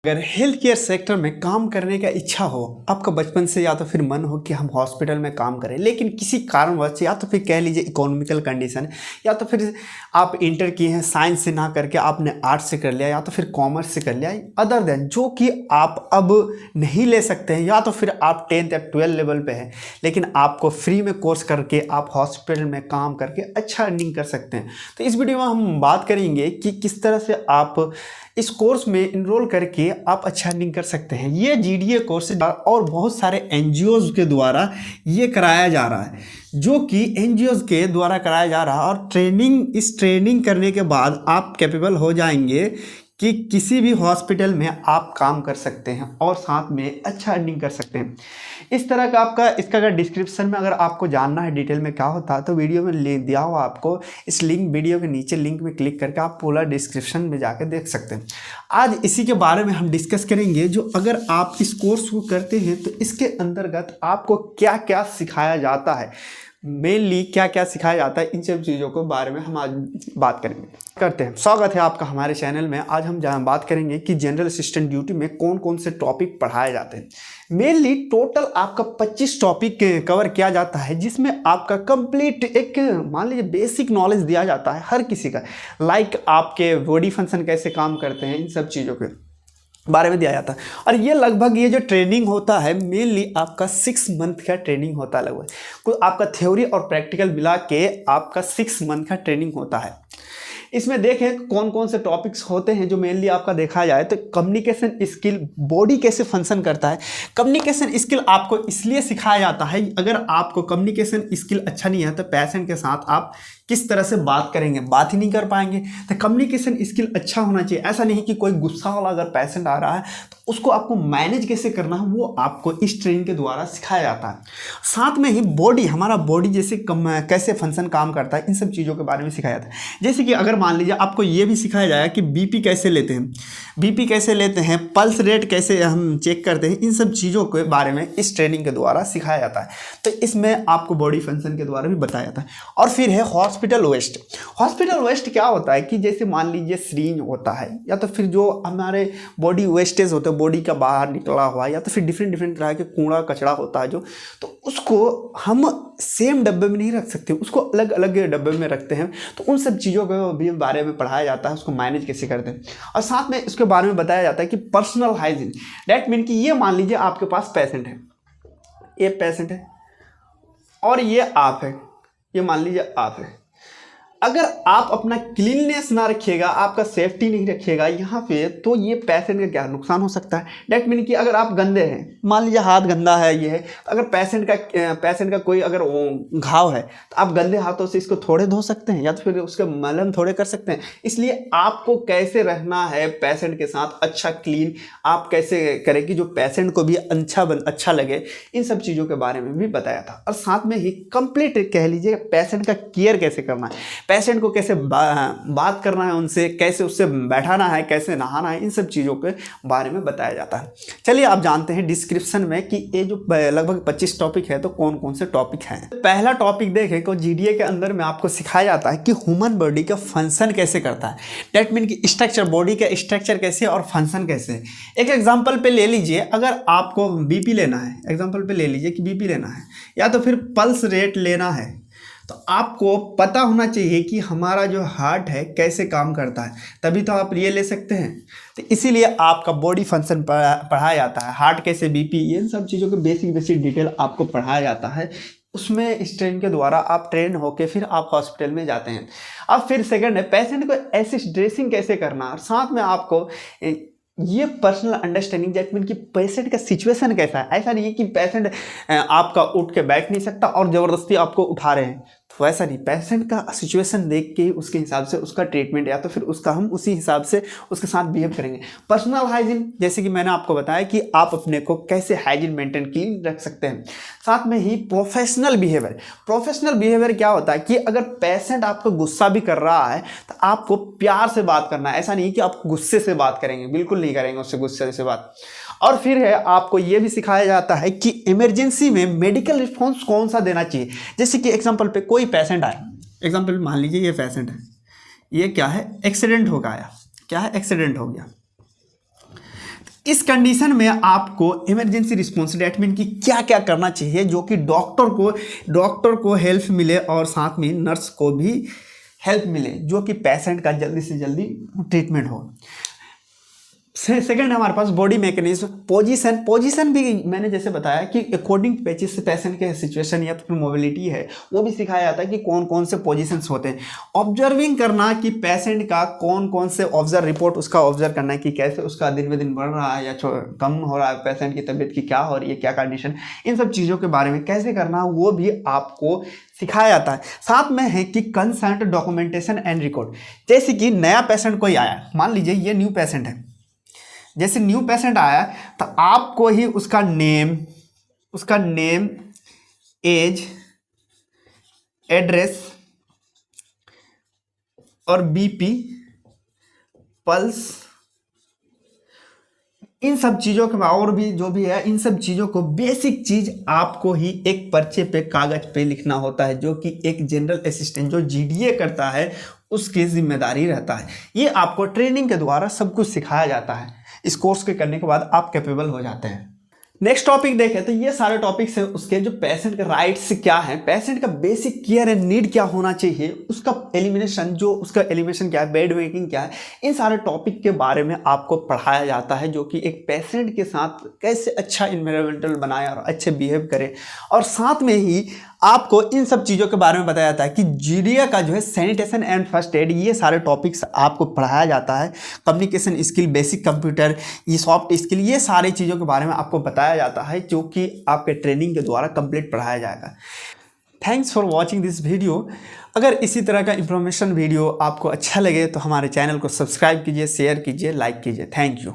अगर health care sector में काम करने का इच्छा हो, आपका बचपन से या तो फिर मन हो कि हम हॉस्पिटल में काम करें, लेकिन किसी कारणवश या तो फिर कह लीजिए इकोनॉमिकल कंडीशन या तो फिर आप इंटर किए हैं साइंस से ना करके आपने आर्ट्स से कर लिया या तो फिर कॉमर्स से कर लिया, अदर देन जो कि आप अब नहीं ले सकते हैं, या तो फिर आप 10th या 12 लेवल पे हैं लेकिन आपको फ्री में कोर्स करके आप हॉस्पिटल में काम करके अच्छा अर्निंग कर सकते हैं। तो इस वीडियो में हम बात करेंगे कि किस तरह से आप इस कोर्स में इनरोल करके आप अच्छा अर्निंग कर सकते हैं। ये जीडीए कोर्स और बहुत सारे एनजीओज के द्वारा ये कराया जा रहा है, जो कि एनजीओज के द्वारा कराया जा रहा है। और इस ट्रेनिंग करने के बाद आप कैपेबल हो जाएंगे कि किसी भी हॉस्पिटल में आप काम कर सकते हैं और साथ में अच्छा अर्निंग कर सकते हैं। इस तरह का इसका अगर डिस्क्रिप्शन में अगर आपको जानना है डिटेल में क्या होता है तो वीडियो में ले दिया हुआ आपको इस वीडियो के नीचे लिंक में क्लिक करके आप पूरा डिस्क्रिप्शन में जाकर देख सकते हैं। आज इसी के बारे में हम डिस्कस करेंगे, जो अगर आप इस कोर्स को करते हैं तो इसके अंतर्गत आपको क्या क्या सिखाया जाता है, मेनली क्या क्या सिखाया जाता है, इन सब चीज़ों के बारे में हम आज बात करते हैं। स्वागत है आपका हमारे चैनल में। आज हम जहाँ बात करेंगे कि जनरल असिस्टेंट ड्यूटी में कौन कौन से टॉपिक पढ़ाए जाते हैं। मेनली टोटल आपका 25 टॉपिक कवर किया जाता है, जिसमें आपका कंप्लीट एक मान लीजिए बेसिक नॉलेज दिया जाता है हर किसी का, लाइक आपके बॉडी फंक्शन कैसे काम करते हैं, इन सब चीज़ों के बारे में दिया जाता है। और ये लगभग ये जो ट्रेनिंग होता है मेनली आपका 6 मंथ का ट्रेनिंग होता है। लगभग कोई आपका थ्योरी और प्रैक्टिकल मिला के आपका 6 मंथ का ट्रेनिंग होता है। इसमें देखें कौन कौन से टॉपिक्स होते हैं जो मेनली आपका देखा जाए तो कम्युनिकेशन स्किल, बॉडी कैसे फंक्शन करता है। कम्युनिकेशन स्किल आपको इसलिए सिखाया जाता है, अगर आपको कम्युनिकेशन स्किल अच्छा नहीं है तो पेशेंट के साथ आप किस तरह से बात करेंगे, बात ही नहीं कर पाएंगे। तो कम्युनिकेशन स्किल अच्छा होना चाहिए। ऐसा नहीं कि कोई गुस्सा वाला अगर पेशेंट आ रहा है तो उसको आपको मैनेज कैसे करना है वो आपको इस ट्रेनिंग के द्वारा सिखाया जाता है। साथ में ही हमारा बॉडी जैसे कैसे फंक्शन काम करता है, इन सब चीज़ों के बारे में सिखाया जाता है। जैसे कि अगर मान लीजिए आपको ये भी सिखाया जाएगा कि बीपी कैसे लेते हैं, पल्स रेट कैसे हम चेक करते हैं, इन सब चीज़ों के बारे में इस ट्रेनिंग के द्वारा सिखाया जाता है। तो इसमें आपको बॉडी फंक्शन के द्वारा भी बताया जाता है। और फिर है हॉस्पिटल वेस्ट क्या होता है कि जैसे मान लीजिए सिरिंज होता है या तो फिर जो हमारे बॉडी वेस्टेज होते हैं, बॉडी का बाहर निकला हुआ या तो फिर डिफरेंट तरह के कूड़ा कचरा होता है जो, तो उसको हम सेम डब्बे में नहीं रख सकते, उसको अलग अलग डब्बे में रखते हैं। तो उन सब चीज़ों के भी बारे में पढ़ाया जाता है, उसको मैनेज कैसे करते हैं। और साथ में इसके बारे में बताया जाता है कि पर्सनल हाइजीन, डैट मीन कि ये मान लीजिए आपके पास पेशेंट है, ये पेशेंट है और ये आप है, ये मान लीजिए आप है। अगर आप अपना क्लीननेस ना रखिएगा, आपका सेफ्टी नहीं रखिएगा यहाँ पे, तो ये पेशेंट का क्या नुकसान हो सकता है। डैट मीन कि अगर आप गंदे हैं, मान लीजिए हाथ गंदा है ये है, तो अगर पेशेंट का कोई अगर घाव है तो आप गंदे हाथों से इसको थोड़े धो सकते हैं या तो फिर उसके मलहम थोड़े कर सकते हैं। इसलिए आपको कैसे रहना है पेशेंट के साथ, अच्छा क्लीन आप कैसे करें कि जो पेशेंट को भी अच्छा लगे, इन सब चीज़ों के बारे में भी बताया था। और साथ में ही कंप्लीट कह लीजिए पेशेंट का केयर कैसे करना है, पेशेंट को कैसे बात करना है उनसे, कैसे उससे बैठाना है, कैसे नहाना है, इन सब चीज़ों के बारे में बताया जाता है। चलिए आप जानते हैं डिस्क्रिप्शन में कि ये जो लगभग 25 टॉपिक है तो कौन कौन से टॉपिक हैं। पहला टॉपिक देखें तो जीडीए के अंदर में आपको सिखाया जाता है कि ह्यूमन बॉडी का फंक्शन कैसे करता है। डैट मीन कि स्ट्रक्चर, बॉडी का स्ट्रक्चर कैसे और फंक्शन कैसे। एक एग्जाम्पल पे ले लीजिए, अगर आपको बीपी लेना है, एग्जाम्पल पे ले लीजिए कि बीपी लेना है या तो फिर पल्स रेट लेना है, तो आपको पता होना चाहिए कि हमारा जो हार्ट है कैसे काम करता है, तभी तो आप ये ले सकते हैं। तो इसीलिए आपका बॉडी फंक्शन पढ़ाया जाता है, हार्ट कैसे, बीपी, ये सब चीज़ों के बेसिक डिटेल आपको पढ़ाया जाता है। उसमें इस ट्रेन के द्वारा आप ट्रेन होके फिर आप हॉस्पिटल में जाते हैं। अब फिर सेकंड है पेशेंट को ऐसे ड्रेसिंग कैसे करना, और साथ में आपको ये पर्सनल अंडरस्टैंडिंग, दैट मीन कि पेशेंट का सिचुएशन कैसा है। ऐसा नहीं है कि पेशेंट आपका उठ के बैठ नहीं सकता और ज़बरदस्ती आपको उठा रहे हैं, तो ऐसा नहीं। पेशेंट का सिचुएशन देख के उसके हिसाब से उसका ट्रीटमेंट या तो फिर उसका हम उसी हिसाब से उसके साथ बिहेव करेंगे। पर्सनल हाइजीन, जैसे कि मैंने आपको बताया कि आप अपने को कैसे हाइजीन मेंटेन क्लीन रख सकते हैं। साथ में ही प्रोफेशनल बिहेवियर क्या होता है कि अगर पेशेंट आपको गुस्सा भी कर रहा है तो आपको प्यार से बात करना है। ऐसा नहीं कि आप गुस्से से बात करेंगे, बिल्कुल नहीं करेंगे उससे गुस्से से बात। और फिर है आपको ये भी सिखाया जाता है कि इमरजेंसी में मेडिकल रिस्पॉन्स कौन सा देना चाहिए। जैसे कि एग्जांपल पे कोई पेशेंट आए, एग्जांपल मान लीजिए ये पेशेंट है, ये क्या है, एक्सीडेंट हो गया, क्या है, एक्सीडेंट हो गया। इस कंडीशन में आपको इमरजेंसी रिस्पॉन्स ट्रीटमेंट की क्या क्या करना चाहिए, जो कि डॉक्टर को हेल्प मिले और साथ में नर्स को भी हेल्प मिले, जो कि पेशेंट का जल्दी से जल्दी ट्रीटमेंट हो। सेकंड हमारे पास बॉडी मैकेनिज्म, पोजीशन भी मैंने जैसे बताया कि अकॉर्डिंग टू पेशेंट के सिचुएशन या तो फिर मोबिलिटी है, वो भी सिखाया जाता है कि कौन कौन से पोजीशंस होते हैं। ऑब्जर्विंग करना कि पेशेंट का कौन कौन से ऑब्जर्व रिपोर्ट उसका ऑब्जर्व करना है कि कैसे उसका दिन ब दिन बढ़ रहा है या कम हो रहा है, पेशेंट की तबीयत की क्या हो रही है, क्या कंडीशन, इन सब चीज़ों के बारे में कैसे करना वो भी आपको सिखाया जाता है। साथ में है कि कंसर्ट डॉक्यूमेंटेशन एंड रिकॉर्ड। जैसे कि नया पेशेंट कोई आया, मान लीजिए ये न्यू पेशेंट है, जैसे न्यू पेशेंट आया तो आपको ही उसका नेम, एज, एड्रेस और बीपी, पल्स, इन सब चीज़ों के और भी जो भी है, इन सब चीज़ों को बेसिक चीज़ आपको ही एक पर्चे पे कागज पे लिखना होता है, जो कि एक जनरल असिस्टेंट जो जीडीए करता है उसकी जिम्मेदारी रहता है। ये आपको ट्रेनिंग के द्वारा सब कुछ सिखाया जाता है। इस कोर्स के करने के बाद आप कैपेबल हो जाते हैं। नेक्स्ट टॉपिक देखें तो ये सारे टॉपिक्स हैं उसके, जो पेशेंट के राइट्स क्या हैं, पेशेंट का बेसिक केयर एंड नीड क्या होना चाहिए, उसका एलिमिनेशन क्या है, बेड मेकिंग क्या है, इन सारे टॉपिक के बारे में आपको पढ़ाया जाता है, जो कि एक पेशेंट के साथ कैसे अच्छा इन्वायरमेंटल बनाए और अच्छे बिहेव करे। और साथ में ही आपको इन सब चीज़ों के बारे में बताया जाता है कि जीडीए का जो है सैनिटेशन एंड फर्स्ट एड, ये सारे टॉपिक्स आपको पढ़ाया जाता है। कम्युनिकेशन स्किल, बेसिक कंप्यूटर, ये सॉफ्ट स्किल, ये सारी चीज़ों के बारे में आपको बताया जाता है, जो कि आपके ट्रेनिंग के द्वारा कंप्लीट पढ़ाया जाएगा। Thanks for watching this video. अगर इसी तरह का इंफॉर्मेशन वीडियो आपको अच्छा लगे तो हमारे चैनल को सब्सक्राइब कीजिए, शेयर कीजिए, लाइक कीजिए। Thank you.